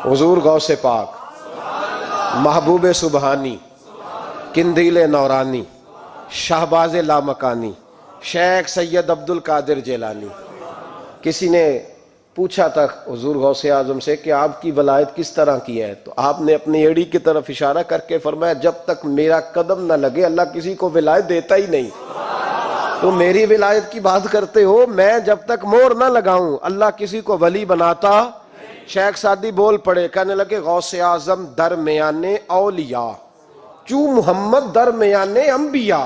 حضور غوث پاک، محبوب سبحانی، قندیل نورانی، شہباز لامکانی، شیخ سید عبد القادر جیلانی۔ کسی نے پوچھا تھا حضور غوث اعظم سے کہ آپ کی ولایت کس طرح کی ہے، تو آپ نے اپنی ایڑی کی طرف اشارہ کر کے فرمایا جب تک میرا قدم نہ لگے اللہ کسی کو ولایت دیتا ہی نہیں۔ تو میری ولایت کی بات کرتے ہو، میں جب تک مور نہ لگاؤں اللہ کسی کو ولی بناتا۔ شیخ سعدی بول پڑے، کہنے لگے غوث اعظم درمیان اولیاء چوں محمد درمیان انبیاء۔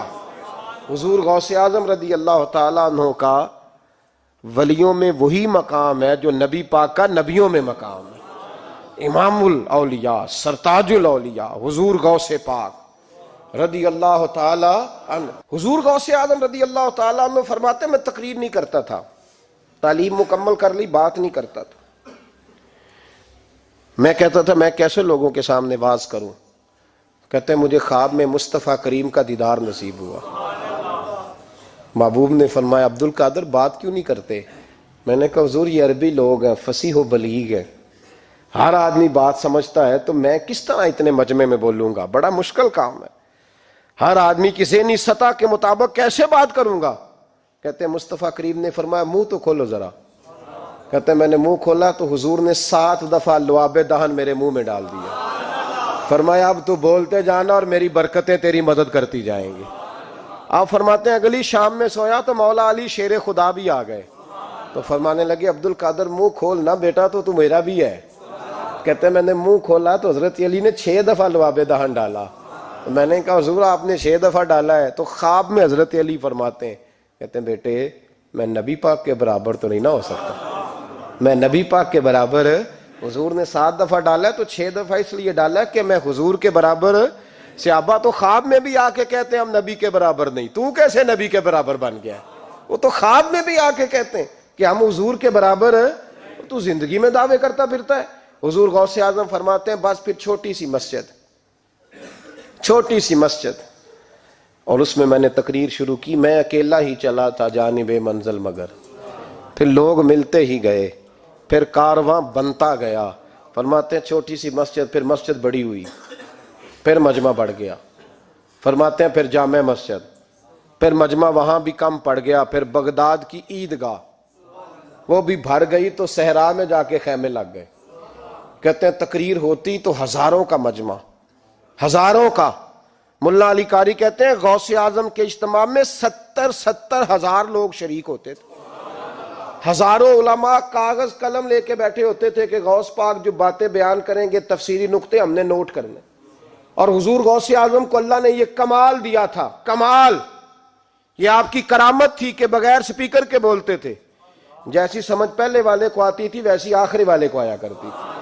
حضور غوث اعظم رضی اللہ تعالیٰ عنہ کا ولیوں میں وہی مقام ہے جو نبی پاک کا نبیوں میں مقام ہے۔ امام الاولیاء، سرتاج الاولیاء حضور غوث پاک رضی اللہ تعالی عنہ۔ حضور غوث اعظم رضی اللہ تعالی عنہ فرماتے میں تقریر نہیں کرتا تھا، تعلیم مکمل کر لی بات نہیں کرتا تھا۔ میں کہتا تھا میں کیسے لوگوں کے سامنے واز کروں، کہتے ہیں مجھے خواب میں مصطفیٰ کریم کا دیدار نصیب ہوا۔ محبوب نے فرمایا عبد القادر بات کیوں نہیں کرتے؟ میں نے کہا حضور یہ عربی لوگ ہیں، فصیح و بلیغ ہیں، ہر آدمی بات سمجھتا ہے، تو میں کس طرح اتنے مجمع میں بولوں گا، بڑا مشکل کام ہے، ہر آدمی کی ذہنی سطح کے مطابق کیسے بات کروں گا؟ کہتے ہیں مصطفیٰ کریم نے فرمایا منہ تو کھولو ذرا۔ کہتے ہیں میں نے منہ کھولا تو حضور نے 7 دفعہ لعاب دہن میرے منہ میں ڈال دیا۔ فرمایا اب تو بولتے جانا اور میری برکتیں تیری مدد کرتی جائیں گی۔ آپ فرماتے ہیں اگلی شام میں سویا تو مولا علی شیر خدا بھی آ گئے، تو فرمانے لگے عبد القادر منہ کھول نا بیٹا، تو میرا بھی ہے۔ کہتے ہیں میں نے منہ کھولا تو حضرت علی نے 6 دفعہ لعاب دہن ڈالا۔ میں نے کہا حضور آپ نے 6 دفعہ ڈالا ہے، تو خواب میں حضرت علی فرماتے ہیں، کہتے ہیں بیٹے میں نبی پاک کے برابر تو نہیں نہ ہو سکتا، میں نبی پاک کے برابر، حضور نے 7 دفعہ ڈالا ہے تو 6 دفعہ اس لیے ڈالا ہے کہ میں حضور کے برابر۔ صحابہ تو خواب میں بھی آ کے کہتے ہیں ہم نبی کے برابر نہیں، تو کیسے نبی کے برابر بن گیا؟ وہ تو خواب میں بھی آ کے کہتے ہیں کہ ہم حضور کے برابر ہیں، تو زندگی میں دعوے کرتا پھرتا ہے۔ حضور غوث اعظم فرماتے ہیں بس پھر چھوٹی سی مسجد، اور اس میں نے تقریر شروع کی، میں اکیلا ہی چلا تھا جانب منزل مگر، پھر لوگ ملتے ہی گئے، پھر کارواں بنتا گیا۔ فرماتے ہیں چھوٹی سی مسجد، پھر مسجد بڑی ہوئی، پھر مجمع بڑھ گیا۔ فرماتے ہیں پھر جامع مسجد، پھر مجمع وہاں بھی کم پڑ گیا، پھر بغداد کی عیدگاہ وہ بھی بھر گئی تو صحرا میں جا کے خیمے لگ گئے۔ کہتے ہیں تقریر ہوتی تو ہزاروں کا مجمع، ہزاروں کا۔ ملا علی قاری کہتے ہیں غوث اعظم کے اجتماع میں 70 ہزار لوگ شریک ہوتے تھے، ہزاروں علماء کاغذ قلم لے کے بیٹھے ہوتے تھے کہ غوث پاک جو باتیں بیان کریں گے تفسیری نقطے ہم نے نوٹ کرنے۔ اور حضور غوث اعظم کو اللہ نے یہ کمال دیا تھا، کمال، یہ آپ کی کرامت تھی کہ بغیر سپیکر کے بولتے تھے، جیسی سمجھ پہلے والے کو آتی تھی ویسی آخری والے کو آیا کرتی تھی۔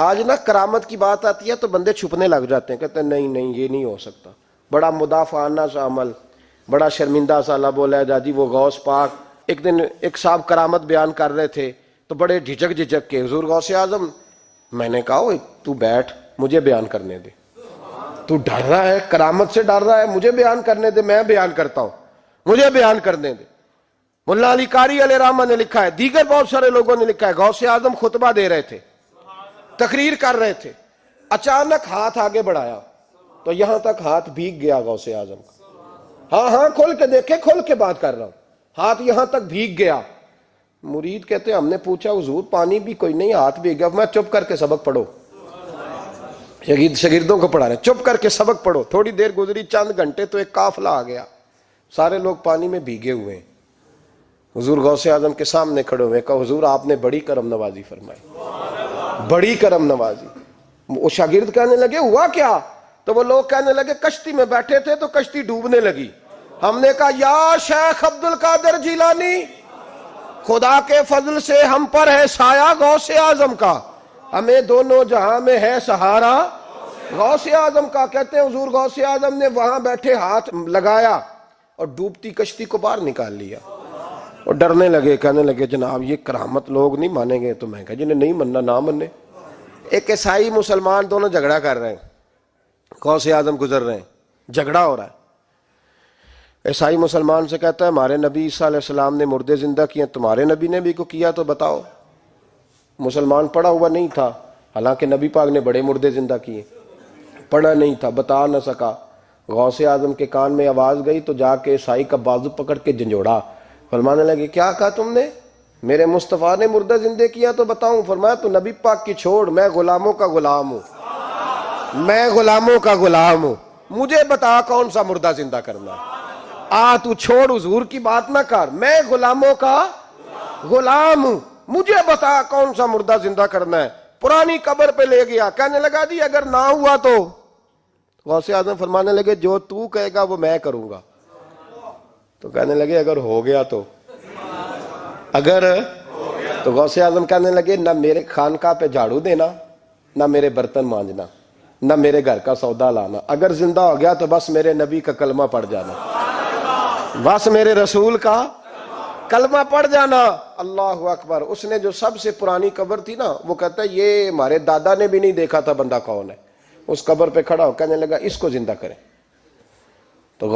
آج نا کرامت کی بات آتی ہے تو بندے چھپنے لگ جاتے ہیں، کہتے ہیں نہیں یہ نہیں ہو سکتا، بڑا مدافعانہ سا عمل، بڑا شرمندہ سا لب و لہجہ جی وہ غوث پاک۔ ایک دن ایک صاحب کرامت بیان کر رہے تھے تو بڑے جھجک کے حضور غوث اعظم، میں نے کہا تو بیٹھ مجھے بیان کرنے دے، تو ڈر رہا ہے کرامت سے ڈر رہا ہے، مجھے بیان کرنے دے، میں بیان کرتا ہوں، مجھے بیان کرنے دے۔ ملا علی قاری علیہ رحمہ نے لکھا ہے، دیگر بہت سارے لوگوں نے لکھا ہے، غوث اعظم خطبہ دے رہے تھے، تقریر کر رہے تھے، اچانک ہاتھ آگے بڑھایا تو یہاں تک ہاتھ بھیگ گیا غوث اعظم کا۔ ہاں کھول کے دیکھے، کھول کے بات کر رہا ہوں، ہاتھ یہاں تک بھیگ گیا۔ مرید کہتے ہیں ہم نے پوچھا حضور پانی بھی کوئی نہیں، ہاتھ بھیگ گیا۔ میں چپ کر کے سبق پڑھو، شاگردوں کو پڑھا رہے ہیں، چپ کر کے سبق پڑھو۔ تھوڑی دیر گزری، چند گھنٹے تو ایک قافلہ آ گیا، سارے لوگ پانی میں بھیگے ہوئے ہیں۔ حضور غوث اعظم کے سامنے کھڑے ہوئے، کہا حضور آپ نے بڑی کرم نوازی فرمائی، بڑی کرم نوازی۔ وہ شاگرد کہنے لگے ہوا کیا؟ تو وہ لوگ کہنے لگے کشتی میں بیٹھے تھے تو کشتی ڈوبنے لگی، ہم نے کہا یا شیخ عبد القادر جیلانی، خدا کے فضل سے ہم پر ہے سایہ غوث اعظم کا، ہمیں دونوں جہاں میں ہے سہارا غوث اعظم کا۔ کہتے ہیں حضور غوث اعظم نے وہاں بیٹھے ہاتھ لگایا اور ڈوبتی کشتی کو باہر نکال لیا، اور ڈرنے لگے، کہنے لگے جناب یہ کرامت لوگ نہیں مانیں گے۔ تو میں کہا جنہیں نہیں مننا نہ مننے۔ ایک عیسائی مسلمان دونوں جھگڑا کر رہے ہیں، غوث اعظم گزر رہے ہیں، جھگڑا ہو رہا ہے۔ عیسائی مسلمان سے کہتا ہے ہمارے نبی عیسیٰ علیہ السلام نے مردے زندہ کیے، تمہارے نبی نے بھی کو کیا تو بتاؤ۔ مسلمان پڑھا ہوا نہیں تھا، حالانکہ نبی پاک نے بڑے مردے زندہ کیے، پڑھا نہیں تھا، بتا نہ سکا۔ غوث اعظم کے کان میں آواز گئی تو جا کے عیسائی کا بازو پکڑ کے جھنجھوڑا، فرمانے لگے کیا کہا تم نے؟ میرے مصطفیٰ نے مردہ زندہ کیا تو بتاؤں؟ فرمایا تو نبی پاک کی چھوڑ، میں غلاموں کا غلام ہوں، میں غلاموں کا غلام ہوں، مجھے بتا کون سا مردہ زندہ کرنا ہے۔ تو چھوڑ حضور کی بات نہ کر، میں غلاموں کا غلام ہوں، مجھے بتا کون سا مردہ زندہ کرنا ہے۔ پرانی قبر پہ لے گیا، کہنے لگا جی اگر نہ ہوا تو؟ غوث اعظم فرمانے لگے جو تو کہے گا وہ میں کروں گا۔ تو کہنے لگے اگر ہو گیا تو؟ اگر تو غوث اعظم کہنے لگے نہ میرے خانقاہ پہ جھاڑو دینا، نہ میرے برتن مانجنا، نہ میرے گھر کا سودا لانا، اگر زندہ ہو گیا تو بس میرے نبی کا کلمہ پڑھ جانا، بس میرے رسول کا کلمہ پڑھ جانا۔ اللہ اکبر۔ اس نے جو سب سے پرانی قبر تھی نا، وہ کہتا ہے یہ ہمارے دادا نے بھی نہیں دیکھا تھا بندہ کون ہے۔ اس قبر پہ کھڑا ہو کہنے لگا اس کو زندہ کریں۔ تو